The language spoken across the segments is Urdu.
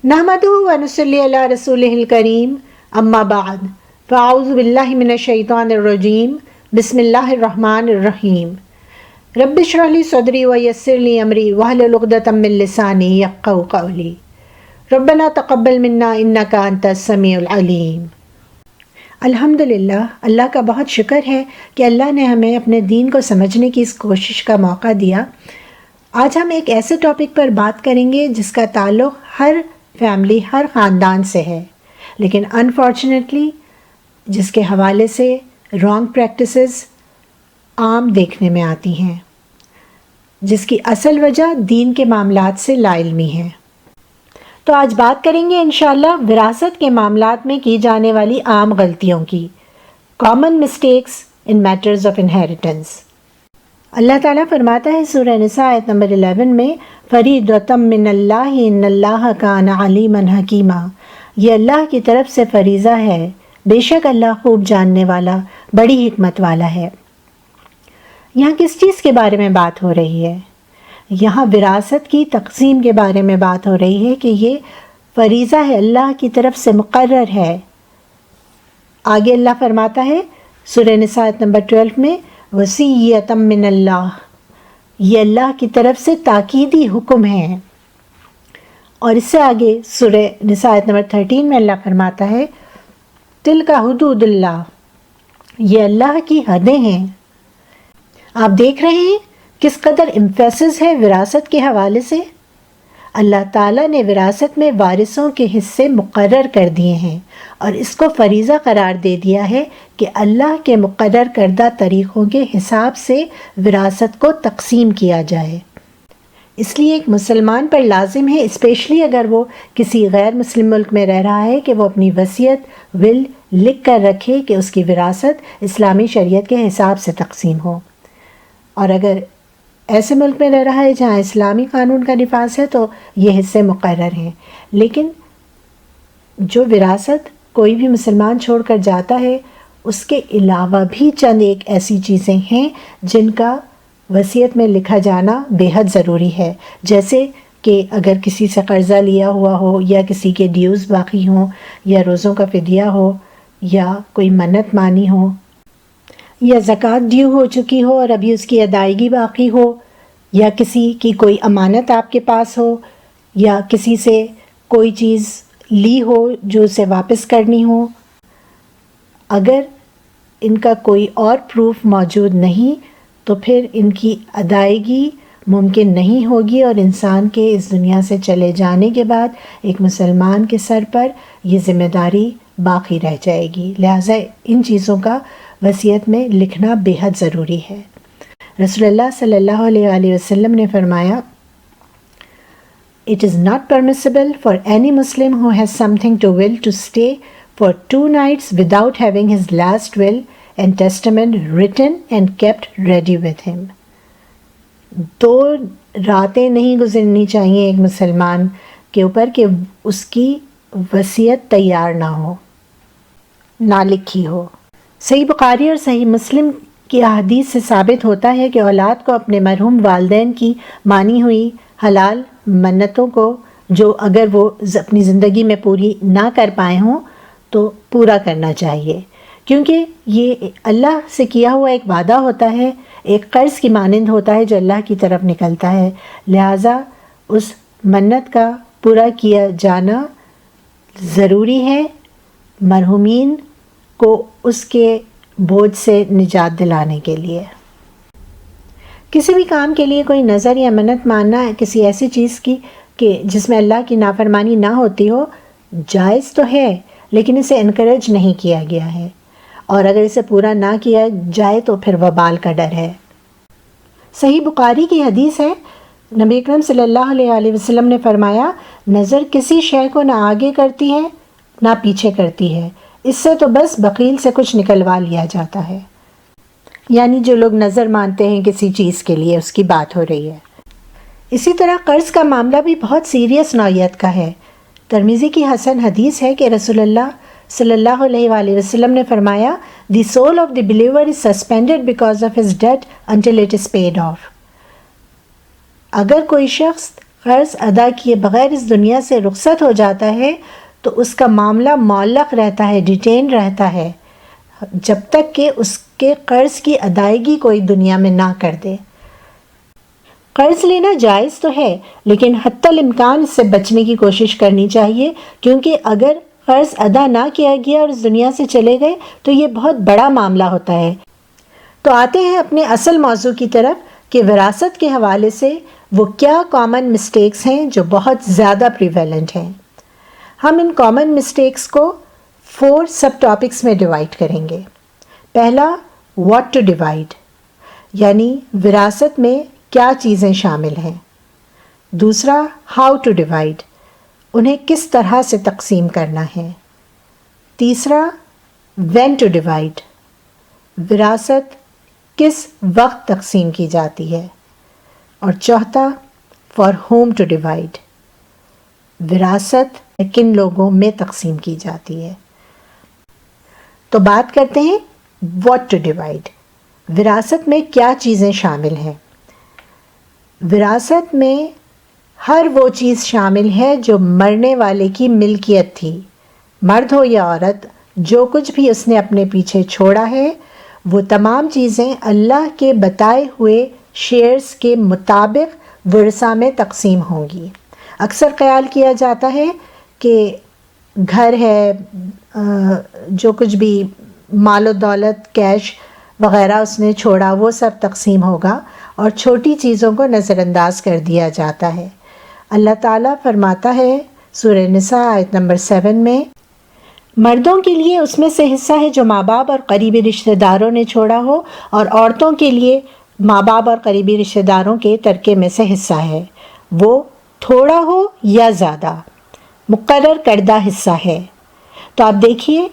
نحمدہ و نصلی علی رسولہ الکریم، اما بعد، فاعوذ باللہ من الشیطان الرجیم، بسم اللہ الرحمن الرحیم۔ رب اشرح لی صدری ویسر لی امری واحلل عقدۃ من لسانی یفقہوا قولی۔ ربنا تقبل منا انک انت السمیع العلیم۔ الحمدللہ، اللہ کا بہت شکر ہے کہ اللہ نے ہمیں اپنے دین کو سمجھنے کی اس کوشش کا موقع دیا۔ آج ہم ایک ایسے ٹاپک پر بات کریں گے جس کا تعلق ہر فیملی، ہر خاندان سے ہے، لیکن انفارچونیٹلی جس کے حوالے سے رانگ پریکٹسز عام دیکھنے میں آتی ہیں، جس کی اصل وجہ دین کے معاملات سے لا علمی ہے۔ تو آج بات کریں گے انشاءاللہ وراثت کے معاملات میں کی جانے والی عام غلطیوں کی، common mistakes in matters of inheritance. اللہ تعالیٰ فرماتا ہے سورہ نساء آیت نمبر 11 میں، فریضۃ من اللہ ان اللہ کان علیما حکیما، یہ اللہ کی طرف سے فریضہ ہے، بے شک اللہ خوب جاننے والا، بڑی حکمت والا ہے۔ یہاں کس چیز کے بارے میں بات ہو رہی ہے؟ یہاں وراثت کی تقسیم کے بارے میں بات ہو رہی ہے کہ یہ فریضہ ہے، اللہ کی طرف سے مقرر ہے۔ آگے اللہ فرماتا ہے سورہ نساء آیت نمبر 12 میں، وصیۃ من اللہ، یہ اللہ کی طرف سے تاکیدی حکم ہے۔ اور اس سے آگے سورہ نساء آیت نمبر 13 میں اللہ فرماتا ہے، تلک حدود اللہ، یہ اللہ کی حدیں ہیں۔ آپ دیکھ رہے ہیں کس قدر امفیسس ہے وراثت کے حوالے سے۔ اللہ تعالیٰ نے وراثت میں وارثوں کے حصے مقرر کر دیے ہیں اور اس کو فریضہ قرار دے دیا ہے کہ اللہ کے مقرر کردہ طریقوں کے حساب سے وراثت کو تقسیم کیا جائے۔ اس لیے ایک مسلمان پر لازم ہے، اسپیشلی اگر وہ کسی غیر مسلم ملک میں رہ رہا ہے، کہ وہ اپنی وصیت ول لکھ کر رکھے کہ اس کی وراثت اسلامی شریعت کے حساب سے تقسیم ہو۔ اور اگر ایسے ملک میں رہ رہا ہے جہاں اسلامی قانون کا نفاذ ہے تو یہ حصے مقرر ہیں، لیکن جو وراثت کوئی بھی مسلمان چھوڑ کر جاتا ہے اس کے علاوہ بھی چند ایک ایسی چیزیں ہیں جن کا وصیت میں لکھا جانا بے حد ضروری ہے، جیسے کہ اگر کسی سے قرضہ لیا ہوا ہو، یا کسی کے ڈیوز باقی ہوں، یا روزوں کا فدیہ ہو، یا کوئی منت مانی ہو، یا زکوٰۃ ڈیو ہو چکی ہو اور ابھی اس کی ادائیگی باقی ہو، یا کسی کی کوئی امانت آپ کے پاس ہو، یا کسی سے کوئی چیز لی ہو جو اسے واپس کرنی ہو۔ اگر ان کا کوئی اور پروف موجود نہیں تو پھر ان کی ادائیگی ممکن نہیں ہوگی، اور انسان کے اس دنیا سے چلے جانے کے بعد ایک مسلمان کے سر پر یہ ذمہ داری باقی رہ جائے گی۔ لہٰذا ان چیزوں کا وصیت میں لکھنا بے حد ضروری ہے۔ رسول اللہ صلی اللہ علیہ وآلہ وسلم نے فرمایا، It is not permissible for any Muslim who has something to will to stay for 2 nights without having his last will and testament written and kept ready with him۔ 2 راتیں نہیں گزرنی چاہیے ایک مسلمان کے اوپر کہ اس کی وصیت تیار نہ ہو، نہ لکھی ہو۔ صحیح بخاری اور صحیح مسلم کی احادیث سے ثابت ہوتا ہے کہ اولاد کو اپنے مرحوم والدین کی مانی ہوئی حلال منتوں کو، جو اگر وہ اپنی زندگی میں پوری نہ کر پائے ہوں تو پورا کرنا چاہیے، کیونکہ یہ اللہ سے کیا ہوا ایک وعدہ ہوتا ہے، ایک قرض کی مانند ہوتا ہے جو اللہ کی طرف نکلتا ہے۔ لہٰذا اس منت کا پورا کیا جانا ضروری ہے، مرحومین کو اس کے بوجھ سے نجات دلانے کے لیے۔ کسی بھی کام کے لیے کوئی نظر یا منت ماننا کسی ایسی چیز کی کہ جس میں اللہ کی نافرمانی نہ ہوتی ہو، جائز تو ہے، لیکن اسے انکریج نہیں کیا گیا ہے، اور اگر اسے پورا نہ کیا جائے تو پھر وبال کا ڈر ہے۔ صحیح بخاری کی حدیث ہے، نبی اکرم صلی اللہ علیہ وآلہ وسلم نے فرمایا، نظر کسی شے کو نہ آگے کرتی ہے نہ پیچھے کرتی ہے، اس سے تو بس بخیل سے کچھ نکلوا لیا جاتا ہے۔ یعنی جو لوگ نظر مانتے ہیں کسی چیز کے لیے، اس کی بات ہو رہی ہے۔ اسی طرح قرض کا معاملہ بھی بہت سیریس نوعیت کا ہے۔ ترمذی کی حسن حدیث ہے کہ رسول اللہ صلی اللہ علیہ وآلہ وسلم نے فرمایا، the soul of the believer is suspended because of his debt until it is paid off. اگر کوئی شخص قرض ادا کیے بغیر اس دنیا سے رخصت ہو جاتا ہے تو اس کا معاملہ معلق رہتا ہے، ڈیٹین رہتا ہے، جب تک کہ اس کے قرض کی ادائیگی کوئی دنیا میں نہ کر دے۔ قرض لینا جائز تو ہے، لیکن حتی الامکان اس سے بچنے کی کوشش کرنی چاہیے، کیونکہ اگر قرض ادا نہ کیا گیا اور اس دنیا سے چلے گئے تو یہ بہت بڑا معاملہ ہوتا ہے۔ تو آتے ہیں اپنے اصل موضوع کی طرف کہ وراثت کے حوالے سے وہ کیا کامن مسٹیکس ہیں جو بہت زیادہ پریویلنٹ ہیں۔ ہم ان کامن مسٹیکس کو 4 سب ٹاپکس میں ڈیوائڈ کریں گے۔ پہلا، واٹ ٹو ڈیوائڈ، یعنی وراثت میں کیا چیزیں شامل ہیں۔ دوسرا، ہاؤ ٹو ڈیوائڈ، انہیں کس طرح سے تقسیم کرنا ہے۔ تیسرا، وین ٹو ڈیوائڈ، وراثت کس وقت تقسیم کی جاتی ہے۔ اور چوتھا، فار ہوم ٹو ڈیوائڈ، وراثت کن لوگوں میں تقسیم کی جاتی ہے۔ تو بات کرتے ہیں واٹ ٹو ڈیوائڈ، وراثت میں کیا چیزیں شامل ہیں۔ وراثت میں ہر وہ چیز شامل ہے جو مرنے والے کی ملکیت تھی، مرد ہو یا عورت، جو کچھ بھی اس نے اپنے پیچھے چھوڑا ہے وہ تمام چیزیں اللہ کے بتائے ہوئے شیئرز کے مطابق ورثہ میں تقسیم ہوں گی۔ اکثر خیال کیا جاتا ہے کہ گھر ہے، جو کچھ بھی مال و دولت، کیش وغیرہ اس نے چھوڑا وہ سب تقسیم ہوگا اور چھوٹی چیزوں کو نظر انداز کر دیا جاتا ہے۔ اللہ تعالیٰ فرماتا ہے سورہ نساء آیت نمبر 7 میں، مردوں کے لیے اس میں سے حصہ ہے جو ماں باپ اور قریبی رشتہ داروں نے چھوڑا ہو، اور عورتوں کے لیے ماں باپ اور قریبی رشتہ داروں کے ترکے میں سے حصہ ہے، وہ تھوڑا ہو یا زیادہ، مقرر کردہ حصہ ہے۔ تو آپ دیکھیے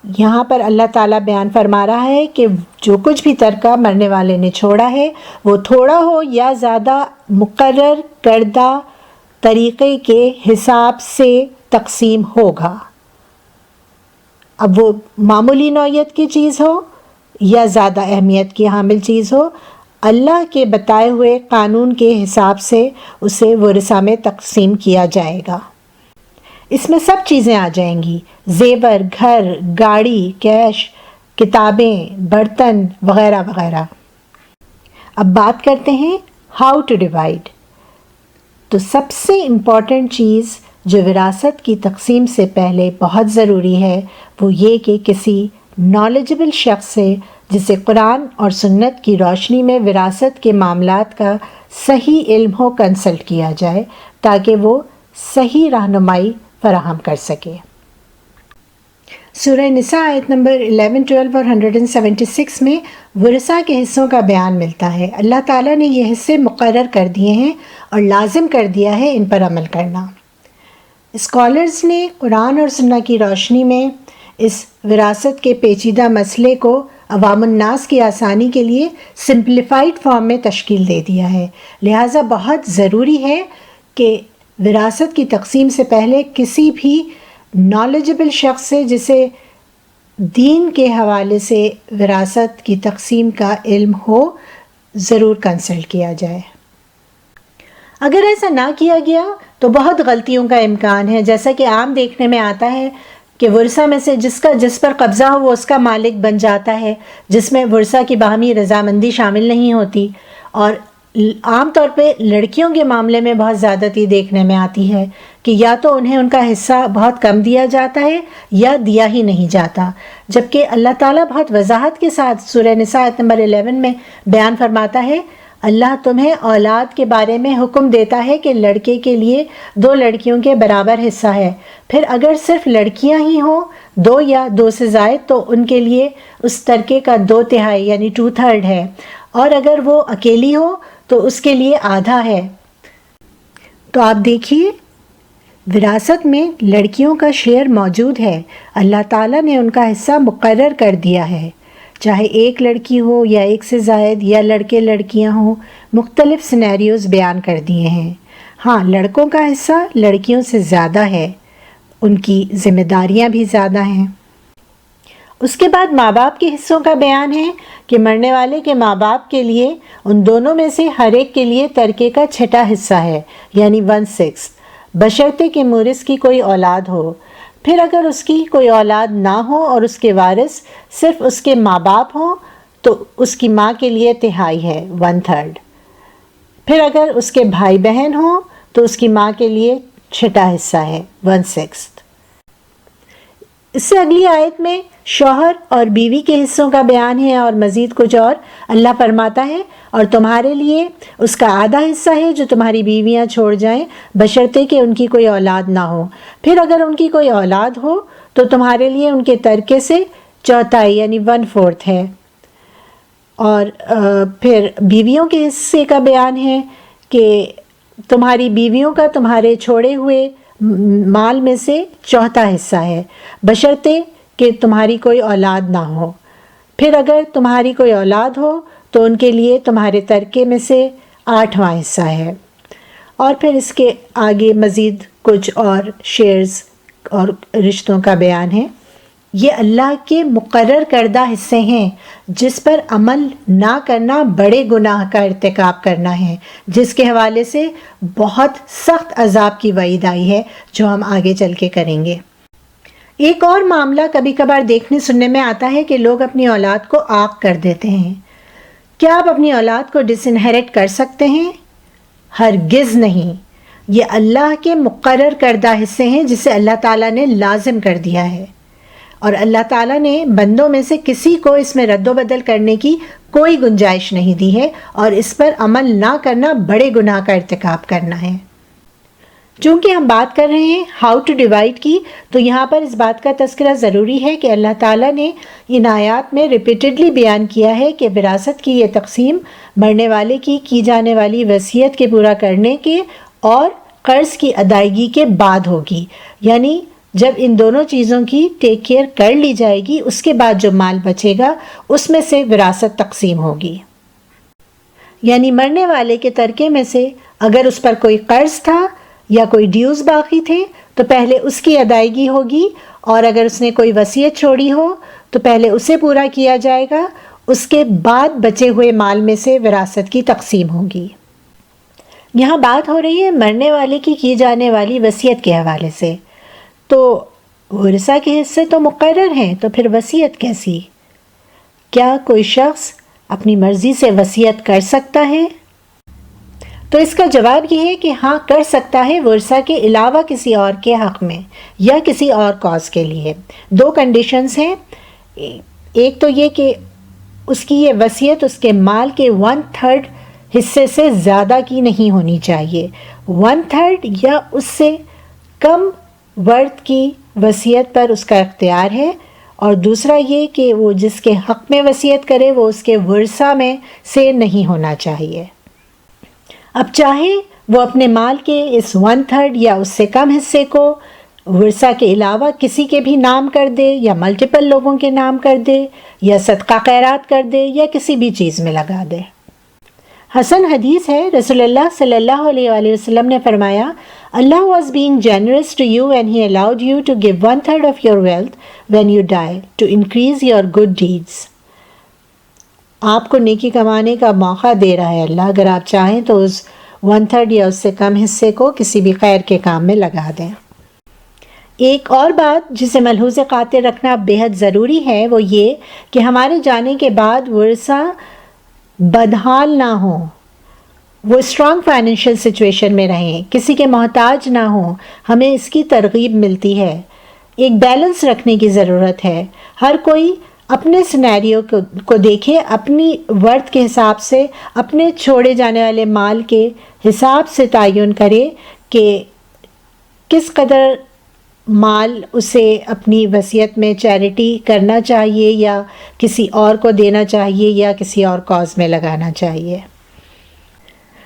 یہاں پر اللہ تعالیٰ بیان فرما رہا ہے کہ جو کچھ بھی ترکہ مرنے والے نے چھوڑا ہے وہ تھوڑا ہو یا زیادہ مقرر کردہ طریقے کے حساب سے تقسیم ہوگا۔ اب وہ معمولی نوعیت کی چیز ہو یا زیادہ اہمیت کی حامل چیز ہو، اللہ کے بتائے ہوئے قانون کے حساب سے اسے ورثہ میں تقسیم کیا جائے گا۔ اس میں سب چیزیں آ جائیں گی، زیور، گھر، گاڑی، کیش، کتابیں، برتن وغیرہ وغیرہ۔ اب بات کرتے ہیں ہاؤ ٹو ڈیوائڈ۔ تو سب سے امپورٹنٹ چیز جو وراثت کی تقسیم سے پہلے بہت ضروری ہے وہ یہ کہ کسی نالجبل شخص سے جسے قرآن اور سنت کی روشنی میں وراثت کے معاملات کا صحیح علم ہو کنسلٹ کیا جائے تاکہ وہ صحیح رہنمائی فراہم کر سکے۔ سورہ نساء آیت نمبر 11، 12 اور 176 میں ورثہ کے حصوں کا بیان ملتا ہے۔ اللہ تعالیٰ نے یہ حصے مقرر کر دیے ہیں اور لازم کر دیا ہے ان پر عمل کرنا۔ اسکالرز نے قرآن اور سنت کی روشنی میں اس وراثت کے پیچیدہ مسئلے کو عوام الناس کی آسانی کے لیے سمپلیفائڈ فارم میں تشکیل دے دیا ہے، لہٰذا بہت ضروری ہے کہ وراثت کی تقسیم سے پہلے کسی بھی نالجبل شخص سے جسے دین کے حوالے سے وراثت کی تقسیم کا علم ہو ضرور کنسلٹ کیا جائے۔ اگر ایسا نہ کیا گیا تو بہت غلطیوں کا امکان ہے، جیسا کہ عام دیکھنے میں آتا ہے کہ ورثہ میں سے جس پر قبضہ ہو وہ اس کا مالک بن جاتا ہے، جس میں ورثہ کی باہمی رضامندی شامل نہیں ہوتی، اور عام طور پہ لڑکیوں کے معاملے میں بہت زیادتی دیکھنے میں آتی ہے کہ یا تو انہیں ان کا حصہ بہت کم دیا جاتا ہے یا دیا ہی نہیں جاتا، جبکہ اللہ تعالیٰ بہت وضاحت کے ساتھ سورہ نساء آیت نمبر 11 میں بیان فرماتا ہے، اللہ تمہیں اولاد کے بارے میں حکم دیتا ہے کہ لڑکے کے لیے 2 لڑکیوں کے برابر حصہ ہے، پھر اگر صرف لڑکیاں ہی ہوں 2 یا 2 سے زائد تو ان کے لیے اس ترکے کا 2/3 یعنی 2/3 ہے، اور اگر وہ اکیلی ہو تو اس کے لیے آدھا ہے۔ تو آپ دیکھیے وراثت میں لڑکیوں کا شیئر موجود ہے، اللہ تعالیٰ نے ان کا حصہ مقرر کر دیا ہے، چاہے ایک لڑکی ہو یا 1 سے زائد یا لڑکے لڑکیاں ہوں، مختلف سینیریوز بیان کر دیے ہیں۔ ہاں، لڑکوں کا حصہ لڑکیوں سے زیادہ ہے، ان کی ذمہ داریاں بھی زیادہ ہیں، اس کے بعد ماں باپ کے حصوں کا بیان ہے کہ مرنے والے کے ماں باپ کے لیے ان دونوں میں سے ہر ایک کے لیے ترکے کا چھٹا حصہ ہے، یعنی 1/6، بشرطے کہ مورث کی کوئی اولاد ہو۔ پھر اگر اس کی کوئی اولاد نہ ہو اور اس کے وارث صرف اس کے ماں باپ ہوں تو اس کی ماں کے لیے تہائی ہے، 1/3۔ پھر اگر اس کے بھائی بہن ہوں تو اس کی ماں کے لیے چھٹا حصہ ہے، 1/6۔ اس سے اگلی آیت میں شوہر اور بیوی کے حصوں کا بیان ہے اور مزید کچھ اور۔ اللہ فرماتا ہے اور تمہارے لیے اس کا آدھا حصہ ہے جو تمہاری بیویاں چھوڑ جائیں، بشرطے کہ ان کی کوئی اولاد نہ ہو۔ پھر اگر ان کی کوئی اولاد ہو تو تمہارے لیے ان کے ترکے سے چوتھائی یعنی 1/4 ہے۔ اور پھر بیویوں کے حصے کا بیان ہے کہ تمہاری بیویوں کا تمہارے چھوڑے ہوئے مال میں سے چوتھا حصہ ہے، بشرطے کہ تمہاری کوئی اولاد نہ ہو۔ پھر اگر تمہاری کوئی اولاد ہو تو ان کے لیے تمہارے ترکے میں سے 8واں حصہ ہے۔ اور پھر اس کے آگے مزید کچھ اور شیئرز اور رشتوں کا بیان ہے۔ یہ اللہ کے مقرر کردہ حصے ہیں جس پر عمل نہ کرنا بڑے گناہ کا ارتکاب کرنا ہے، جس کے حوالے سے بہت سخت عذاب کی وعید آئی ہے جو ہم آگے چل کے کریں گے۔ ایک اور معاملہ کبھی کبھار دیکھنے سننے میں آتا ہے کہ لوگ اپنی اولاد کو عاق کر دیتے ہیں۔ کیا آپ اپنی اولاد کو ڈس انہیرٹ کر سکتے ہیں؟ ہرگز نہیں۔ یہ اللہ کے مقرر کردہ حصے ہیں جسے اللہ تعالیٰ نے لازم کر دیا ہے، اور اللہ تعالیٰ نے بندوں میں سے کسی کو اس میں رد و بدل کرنے کی کوئی گنجائش نہیں دی ہے، اور اس پر عمل نہ کرنا بڑے گناہ کا ارتکاب کرنا ہے۔ چونکہ ہم بات کر رہے ہیں ہاؤ ٹو ڈیوائڈ کی، تو یہاں پر اس بات کا تذکرہ ضروری ہے کہ اللہ تعالیٰ نے ان آیات میں ریپیٹڈلی بیان کیا ہے کہ وراثت کی یہ تقسیم مرنے والے کی جانے والی وصیت کے پورا کرنے کے اور قرض کی ادائیگی کے بعد ہوگی، یعنی جب ان دونوں چیزوں کی ٹیک کیئر کر لی جائے گی اس کے بعد جو مال بچے گا اس میں سے وراثت تقسیم ہوگی۔ یعنی مرنے والے کے ترکے میں سے اگر اس پر کوئی قرض تھا یا کوئی ڈیوز باقی تھے تو پہلے اس کی ادائیگی ہوگی، اور اگر اس نے کوئی وصیت چھوڑی ہو تو پہلے اسے پورا کیا جائے گا، اس کے بعد بچے ہوئے مال میں سے وراثت کی تقسیم ہوگی۔ یہاں بات ہو رہی ہے مرنے والے کی جانے والی وصیت کے حوالے سے، تو ورثہ کے حصے تو مقرر ہیں، تو پھر وصیت کیسی؟ کیا کوئی شخص اپنی مرضی سے وصیت کر سکتا ہے؟ تو اس کا جواب یہ ہے کہ ہاں کر سکتا ہے، ورثہ کے علاوہ کسی اور کے حق میں یا کسی اور کاز کے لیے۔ دو کنڈیشنز ہیں، ایک تو یہ کہ اس کی یہ وصیت اس کے مال کے 1/3 حصے سے زیادہ کی نہیں ہونی چاہیے، 1/3 یا اس سے کم ورث کی وصیت پر اس کا اختیار ہے، اور دوسرا یہ کہ وہ جس کے حق میں وصیت کرے وہ اس کے ورثہ میں سے نہیں ہونا چاہیے۔ اب چاہے وہ اپنے مال کے اس 1/3 یا اس سے کم حصے کو ورثہ کے علاوہ کسی کے بھی نام کر دے یا ملٹیپل لوگوں کے نام کر دے یا صدقہ خیرات کر دے یا کسی بھی چیز میں لگا دے۔ حسن حدیث ہے، رسول اللہ صلی اللہ علیہ وآلہ وسلم نے فرمایا، Allah was being generous to you and He allowed you to give 1/3 of your wealth when you die to increase your good deeds۔ آپ کو نیکی کمانے کا موقع دے رہا ہے اللہ، اگر آپ چاہیں تو اس 1/3 یا اس سے کم حصے کو کسی بھی خیر کے کام میں لگا دیں۔ ایک اور بات جسے ملحوظ خاطر رکھنا بے حد ضروری ہے وہ یہ کہ ہمارے جانے کے بعد ورثہ بدحال نہ ہوں، وہ اسٹرانگ فائنینشیل سچویشن میں رہیں، کسی کے محتاج نہ ہوں، ہمیں اس کی ترغیب ملتی ہے۔ ایک بیلنس رکھنے کی ضرورت ہے، ہر کوئی اپنے سینیریو کو دیکھے، اپنی ورث کے حساب سے، اپنے چھوڑے جانے والے مال کے حساب سے تعین کرے کہ کس قدر مال اسے اپنی وصیت میں چیریٹی کرنا چاہیے یا کسی اور کو دینا چاہیے یا کسی اور کاز میں لگانا چاہیے۔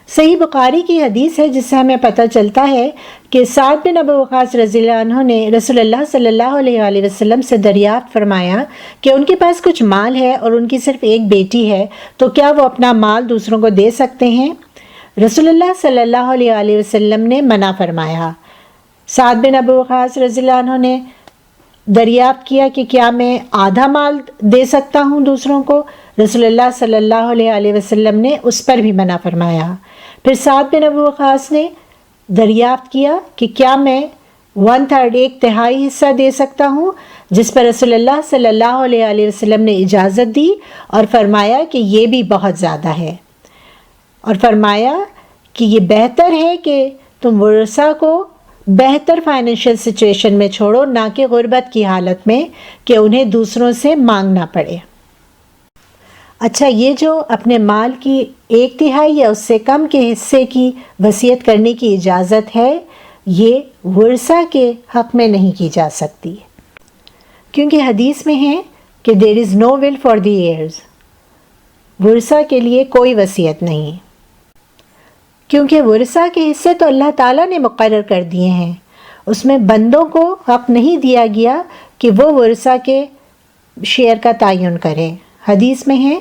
صحیح بخاری کی حدیث ہے جس سے ہمیں پتہ چلتا ہے کہ سعد بن ابی وقاص رضی اللہ عنہ نے رسول اللہ صلی اللہ علیہ وآلہ وسلم سے دریافت فرمایا کہ ان کے پاس کچھ مال ہے اور ان کی صرف ایک بیٹی ہے، تو کیا وہ اپنا مال دوسروں کو دے سکتے ہیں؟ رسول اللہ صلی اللہ علیہ وآلہ وسلم نے منع فرمایا۔ سعد بن ابی وقاص رضی اللہ عنہ نے دریافت کیا کہ کیا میں آدھا مال دے سکتا ہوں دوسروں کو؟ رسول اللہ صلی اللہ علیہ وسلم نے اس پر بھی منع فرمایا۔ پھر سعد بن ابی وقاص نے دریافت کیا کہ کیا میں 1/3 ایک تہائی حصہ دے سکتا ہوں، جس پر رسول اللہ صلی اللہ علیہ وسلم نے اجازت دی اور فرمایا کہ یہ بھی بہت زیادہ ہے، اور فرمایا کہ یہ بہتر ہے کہ تم ورثہ کو بہتر فائنینشیل سچویشن میں چھوڑو، نہ کہ غربت کی حالت میں کہ انہیں دوسروں سے مانگنا پڑے۔ اچھا، یہ جو اپنے مال کی 1/3 یا اس سے کم کے حصے کی وصیت کرنے کی اجازت ہے، یہ ورثہ کے حق میں نہیں کی جا سکتی، کیونکہ حدیث میں ہے کہ there is no will for the heirs، ورثہ کے لیے کوئی وصیت نہیں، کیونکہ ورثہ کے حصے تو اللہ تعالیٰ نے مقرر کر دیے ہیں، اس میں بندوں کو حق نہیں دیا گیا کہ وہ ورثہ کے شیئر کا تعین کرے۔ حدیث میں ہے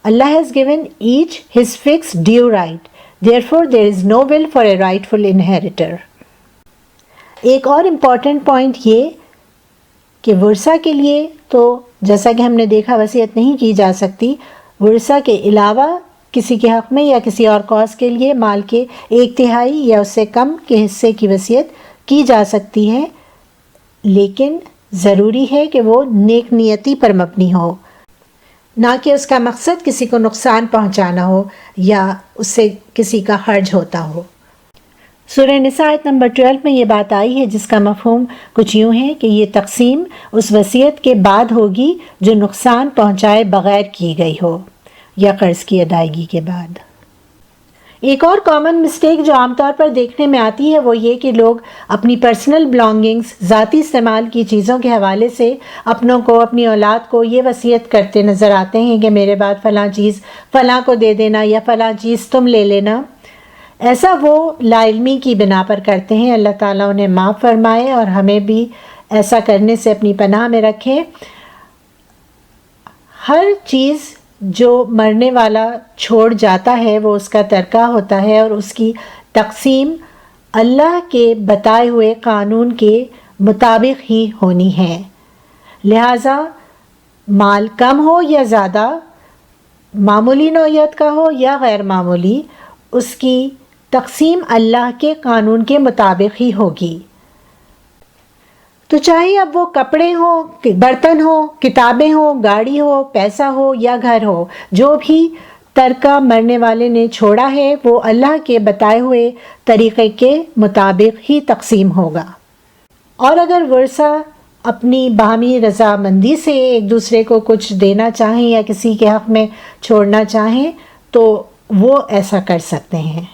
Allah has given each his fixed due right, therefore there is no will for a rightful inheritor۔ ایک اور امپورٹنٹ پوائنٹ یہ کہ ورثہ کے لیے تو جیسا کہ ہم نے دیکھا وصیت نہیں کی جا سکتی، ورثہ کے علاوہ کسی کے حق میں یا کسی اور کاز کے لیے مال کے 1/3 یا اس سے کم کے حصے کی وصیت کی جا سکتی ہے، لیکن ضروری ہے کہ وہ نیک نیتی پر مبنی ہو، نہ کہ اس کا مقصد کسی کو نقصان پہنچانا ہو یا اس سے کسی کا حرج ہوتا ہو۔ سورہ نساء آیت نمبر 12 میں یہ بات آئی ہے، جس کا مفہوم کچھ یوں ہے کہ یہ تقسیم اس وصیت کے بعد ہوگی جو نقصان پہنچائے بغیر کی گئی ہو یا قرض کی ادائیگی کے بعد۔ ایک اور کامن مسٹیک جو عام طور پر دیکھنے میں آتی ہے وہ یہ کہ لوگ اپنی پرسنل بلانگنگز، ذاتی استعمال کی چیزوں کے حوالے سے اپنوں کو، اپنی اولاد کو یہ وصیت کرتے نظر آتے ہیں کہ میرے بعد فلاں چیز فلاں کو دے دینا یا فلاں چیز تم لے لینا۔ ایسا وہ لا علمی کی بنا پر کرتے ہیں، اللہ تعالیٰ انہیں معاف فرمائے اور ہمیں بھی ایسا کرنے سے اپنی پناہ میں رکھے۔ ہر چیز جو مرنے والا چھوڑ جاتا ہے وہ اس کا ترکہ ہوتا ہے، اور اس کی تقسیم اللہ کے بتائے ہوئے قانون کے مطابق ہی ہونی ہے۔ لہٰذا مال کم ہو یا زیادہ، معمولی نوعیت کا ہو یا غیر معمولی، اس کی تقسیم اللہ کے قانون کے مطابق ہی ہوگی۔ تو چاہے اب وہ کپڑے ہوں، برتن ہوں، کتابیں ہوں، گاڑی ہو، پیسہ ہو یا گھر ہو، جو بھی ترکہ مرنے والے نے چھوڑا ہے وہ اللہ کے بتائے ہوئے طریقے کے مطابق ہی تقسیم ہوگا۔ اور اگر ورثہ اپنی باہمی رضامندی سے ایک دوسرے کو کچھ دینا چاہیں یا کسی کے حق میں چھوڑنا چاہیں تو وہ ایسا کر سکتے ہیں۔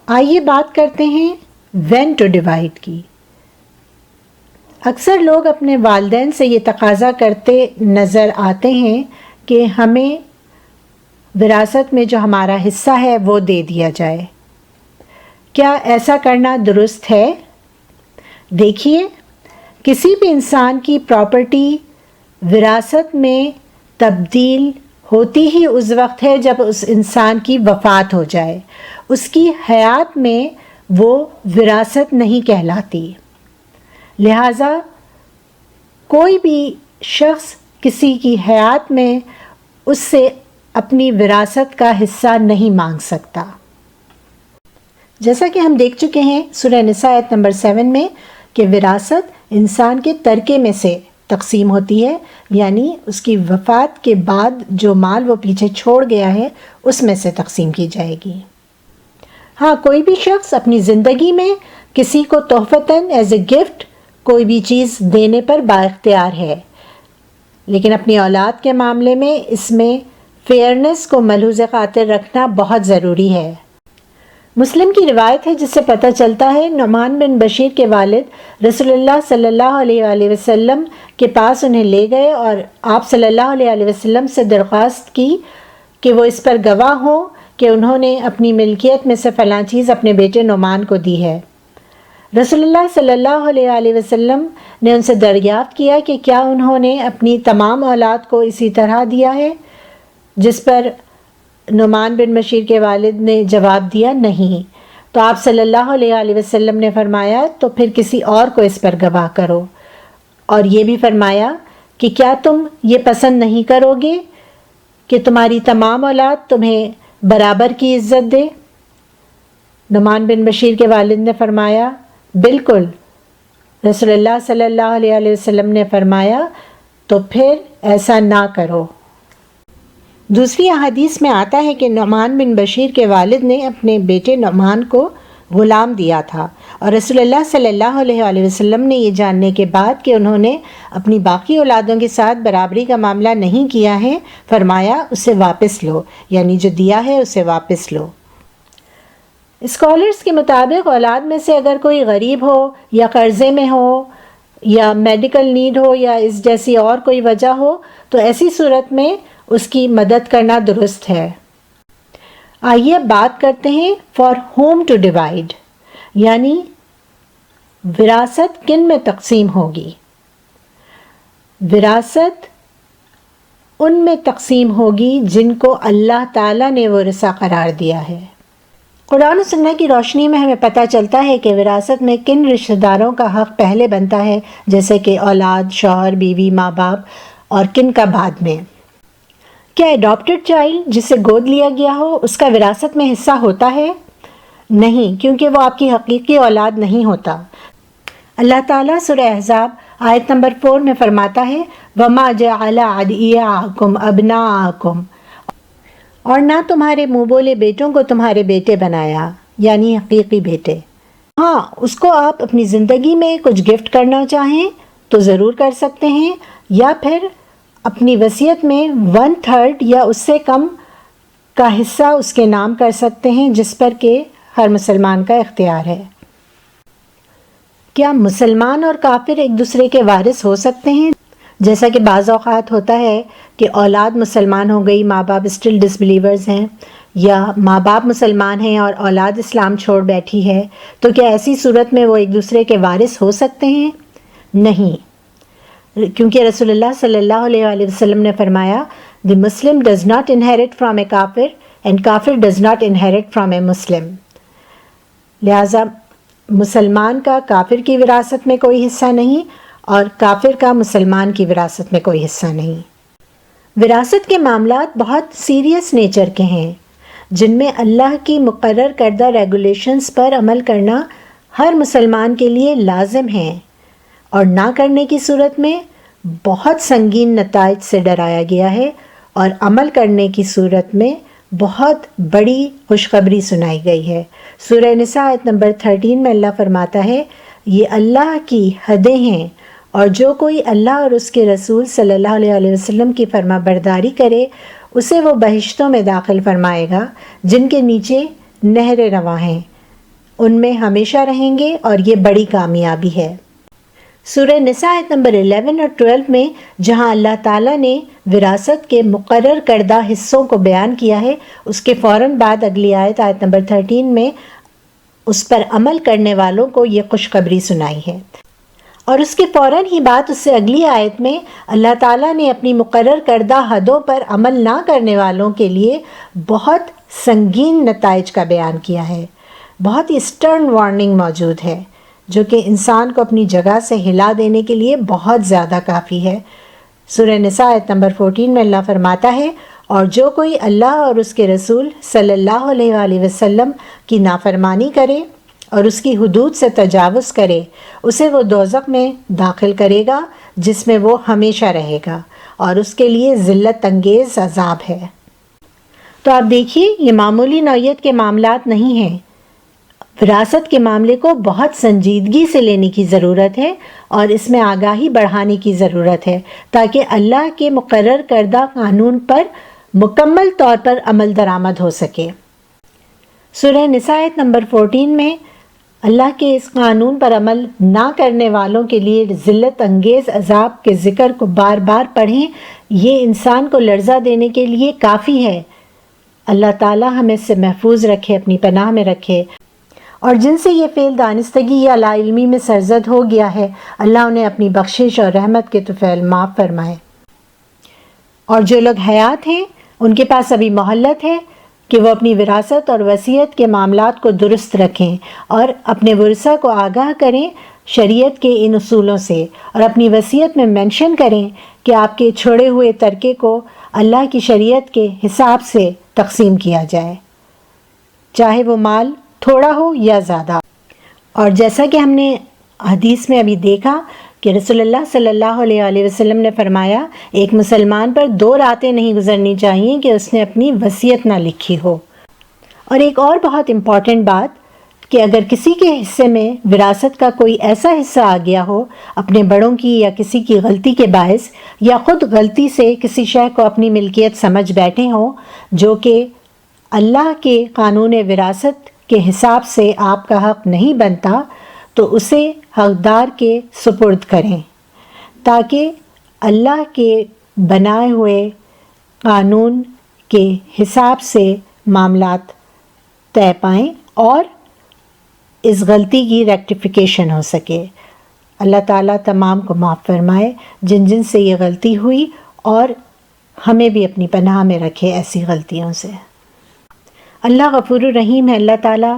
آئیے بات کرتے ہیں وین ٹو ڈیوائڈ کی۔ اکثر لوگ اپنے والدین سے یہ تقاضا کرتے نظر آتے ہیں کہ ہمیں وراثت میں جو ہمارا حصہ ہے وہ دے دیا جائے۔ کیا ایسا کرنا درست ہے؟ دیکھیے، کسی بھی انسان کی پراپرٹی وراثت میں تبدیل ہوتی ہی اس وقت ہے جب اس انسان کی وفات ہو جائے، اس کی حیات میں وہ وراثت نہیں کہلاتی۔ لہٰذا کوئی بھی شخص کسی کی حیات میں اس سے اپنی وراثت کا حصہ نہیں مانگ سکتا۔ جیسا کہ ہم دیکھ چکے ہیں سورہ نساء آیت نمبر 7 میں کہ وراثت انسان کے ترکے میں سے تقسیم ہوتی ہے، یعنی اس کی وفات کے بعد جو مال وہ پیچھے چھوڑ گیا ہے اس میں سے تقسیم کی جائے گی۔ ہاں، کوئی بھی شخص اپنی زندگی میں کسی کو تحفتاً ایز اے گفٹ کوئی بھی چیز دینے پر بااختیار ہے، لیکن اپنی اولاد کے معاملے میں اس میں فیئرنس کو ملحوظ خاطر رکھنا بہت ضروری ہے۔ مسلم کی روایت ہے جس سے پتہ چلتا ہے نعمان بن بشیر کے والد رسول اللہ صلی اللہ علیہ وآلہ وسلم کے پاس انہیں لے گئے اور آپ صلی اللہ علیہ وآلہ وسلم سے درخواست کی کہ وہ اس پر گواہ ہوں کہ انہوں نے اپنی ملکیت میں سے فلاں چیز اپنے بیٹے نعمان کو دی ہے۔ رسول اللہ صلی اللہ علیہ وآلہ وسلم نے ان سے دریافت کیا کہ کیا انہوں نے اپنی تمام اولاد کو اسی طرح دیا ہے، جس پر نعمان بن بشیر کے والد نے جواب دیا نہیں۔ تو آپ صلی اللہ علیہ وسلم نے فرمایا تو پھر کسی اور کو اس پر گواہ کرو، اور یہ بھی فرمایا کہ کیا تم یہ پسند نہیں کرو گے کہ تمہاری تمام اولاد تمہیں برابر کی عزت دے؟ نعمان بن بشیر کے والد نے فرمایا بالکل۔ رسول اللہ صلی اللہ علیہ وسلم نے فرمایا تو پھر ایسا نہ کرو۔ دوسری احادیث میں آتا ہے کہ نعمان بن بشیر کے والد نے اپنے بیٹے نعمان کو غلام دیا تھا، اور رسول اللہ صلی اللہ علیہ وسلم نے یہ جاننے کے بعد کہ انہوں نے اپنی باقی اولادوں کے ساتھ برابری کا معاملہ نہیں کیا ہے، فرمایا اسے واپس لو، یعنی جو دیا ہے اسے واپس لو۔ اسکالرز کے مطابق اولاد میں سے اگر کوئی غریب ہو یا قرضے میں ہو یا میڈیکل نیڈ ہو یا اس جیسی اور کوئی وجہ ہو تو ایسی صورت میں اس کی مدد کرنا درست ہے۔ آئیے اب بات کرتے ہیں فار ہوم ٹو ڈیوائڈ، یعنی وراثت کن میں تقسیم ہوگی؟ وراثت ان میں تقسیم ہوگی جن کو اللہ تعالیٰ نے ورثہ قرار دیا ہے۔ قرآن و سنت کی روشنی میں ہمیں پتہ چلتا ہے کہ وراثت میں کن رشتہ داروں کا حق پہلے بنتا ہے، جیسے کہ اولاد، شوہر، بیوی، ماں باپ، اور کن کا بعد میں۔ کیا اڈاپٹڈ چائلڈ جسے گود لیا گیا ہو اس کا وراثت میں حصہ ہوتا ہے؟ نہیں، کیونکہ وہ آپ کی حقیقی اولاد نہیں ہوتا۔ اللہ تعالیٰ سورہ احزاب آیت نمبر 4 میں فرماتا ہے وَمَا جَعَلَ أَدْعِيَاءَكُمْ أَبْنَاءَكُمْ، اور نہ تمہارے منہ بولے بیٹوں کو تمہارے بیٹے بنایا، یعنی حقیقی بیٹے۔ ہاں، اس کو آپ اپنی زندگی میں کچھ گفٹ کرنا چاہیں تو ضرور کر سکتے ہیں، یا پھر اپنی وصیت میں 1/3 یا اس سے کم کا حصہ اس کے نام کر سکتے ہیں، جس پر کہ ہر مسلمان کا اختیار ہے۔ کیا مسلمان اور کافر ایک دوسرے کے وارث ہو سکتے ہیں؟ جیسا کہ بعض اوقات ہوتا ہے کہ اولاد مسلمان ہو گئی، ماں باپ اسٹل ڈس بلیورز ہیں، یا ماں باپ مسلمان ہیں اور اولاد اسلام چھوڑ بیٹھی ہے، تو کیا ایسی صورت میں وہ ایک دوسرے کے وارث ہو سکتے ہیں؟ نہیں، کیونکہ رسول اللہ صلی اللہ علیہ وسلم نے فرمایا the Muslim does not inherit from a kafir and kafir does not inherit from a Muslim. لہٰذا مسلمان کا کافر کی وراثت میں کوئی حصہ نہیں، اور کافر کا مسلمان کی وراثت میں کوئی حصہ نہیں۔ وراثت کے معاملات بہت سیریس نیچر کے ہیں، جن میں اللہ کی مقرر کردہ ریگولیشنز پر عمل کرنا ہر مسلمان کے لیے لازم ہے، اور نہ کرنے کی صورت میں بہت سنگین نتائج سے ڈرایا گیا ہے، اور عمل کرنے کی صورت میں بہت بڑی خوشخبری سنائی گئی ہے۔ سورہ نساء آیت نمبر 13 میں اللہ فرماتا ہے یہ اللہ کی حدیں ہیں، اور جو کوئی اللہ اور اس کے رسول صلی اللہ علیہ وسلم کی فرما برداری کرے اسے وہ بہشتوں میں داخل فرمائے گا جن کے نیچے نہریں رواں ہیں، ان میں ہمیشہ رہیں گے، اور یہ بڑی کامیابی ہے۔ سورہ نساء آیت نمبر 11 اور 12 میں جہاں اللہ تعالیٰ نے وراثت کے مقرر کردہ حصوں کو بیان کیا ہے، اس کے فوراً بعد اگلی آیت آیت نمبر 13 میں اس پر عمل کرنے والوں کو یہ خوشخبری سنائی ہے، اور اس کے فوراً ہی بعد اس سے اگلی آیت میں اللہ تعالیٰ نے اپنی مقرر کردہ حدوں پر عمل نہ کرنے والوں کے لیے بہت سنگین نتائج کا بیان کیا ہے۔ بہت ہی اسٹرن وارننگ موجود ہے، جو کہ انسان کو اپنی جگہ سے ہلا دینے کے لیے بہت زیادہ کافی ہے۔ سورہ نساء آیت نمبر 14 میں اللہ فرماتا ہے اور جو کوئی اللہ اور اس کے رسول صلی اللہ علیہ وسلم کی نافرمانی کرے اور اس کی حدود سے تجاوز کرے اسے وہ دوزخ میں داخل کرے گا جس میں وہ ہمیشہ رہے گا، اور اس کے لیے ذلت انگیز عذاب ہے۔ تو آپ دیکھیے یہ معمولی نوعیت کے معاملات نہیں ہیں، وراثت کے معاملے کو بہت سنجیدگی سے لینے کی ضرورت ہے، اور اس میں آگاہی بڑھانے کی ضرورت ہے تاکہ اللہ کے مقرر کردہ قانون پر مکمل طور پر عمل درآمد ہو سکے۔ سورہ نساء آیت نمبر 14 میں اللہ کے اس قانون پر عمل نہ کرنے والوں کے لیے ذلت انگیز عذاب کے ذکر کو بار بار پڑھیں، یہ انسان کو لرزہ دینے کے لیے کافی ہے۔ اللہ تعالی ہمیں اس سے محفوظ رکھے، اپنی پناہ میں رکھے، اور جن سے یہ فعل دانستگی یا لا علمی میں سرزد ہو گیا ہے اللہ انہیں اپنی بخشش اور رحمت کے طفیل معاف فرمائے۔ اور جو لوگ حیات ہیں ان کے پاس ابھی مہلت ہے، کہ وہ اپنی وراثت اور وصیت کے معاملات کو درست رکھیں اور اپنے ورثہ کو آگاہ کریں شریعت کے ان اصولوں سے، اور اپنی وصیت میں مینشن کریں کہ آپ کے چھوڑے ہوئے ترکے کو اللہ کی شریعت کے حساب سے تقسیم کیا جائے، چاہے وہ مال تھوڑا ہو یا زیادہ۔ اور جیسا کہ ہم نے حدیث میں ابھی دیکھا کہ رسول اللہ صلی اللہ علیہ وسلم نے فرمایا ایک مسلمان پر 2 راتیں نہیں گزرنی چاہیے کہ اس نے اپنی وصیت نہ لکھی ہو۔ اور ایک اور بہت امپورٹنٹ بات کہ اگر کسی کے حصے میں وراثت کا کوئی ایسا حصہ آ گیا ہو اپنے بڑوں کی یا کسی کی غلطی کے باعث، یا خود غلطی سے کسی شے کو اپنی ملکیت سمجھ بیٹھے ہوں جو کہ اللہ کے قانون وراثت کے حساب سے آپ کا حق نہیں بنتا، تو اسے حقدار کے سپرد کریں تاکہ اللہ کے بنائے ہوئے قانون کے حساب سے معاملات طے پائیں اور اس غلطی کی ریکٹیفیکیشن ہو سکے۔ اللہ تعالیٰ تمام کو معاف فرمائے جن جن سے یہ غلطی ہوئی، اور ہمیں بھی اپنی پناہ میں رکھے ایسی غلطیوں سے۔ اللہ غفور الرحیم ہے، اللہ تعالیٰ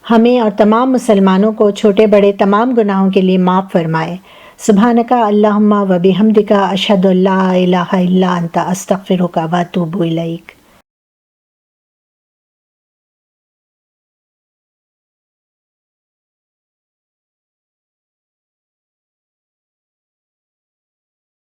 ہمیں اور تمام مسلمانوں کو چھوٹے بڑے تمام گناہوں کے لیے معاف فرمائے۔ سبحانک اللہم و بحمدک اشہد ان لا الہ الا انت استغفرک و اتوب الیک۔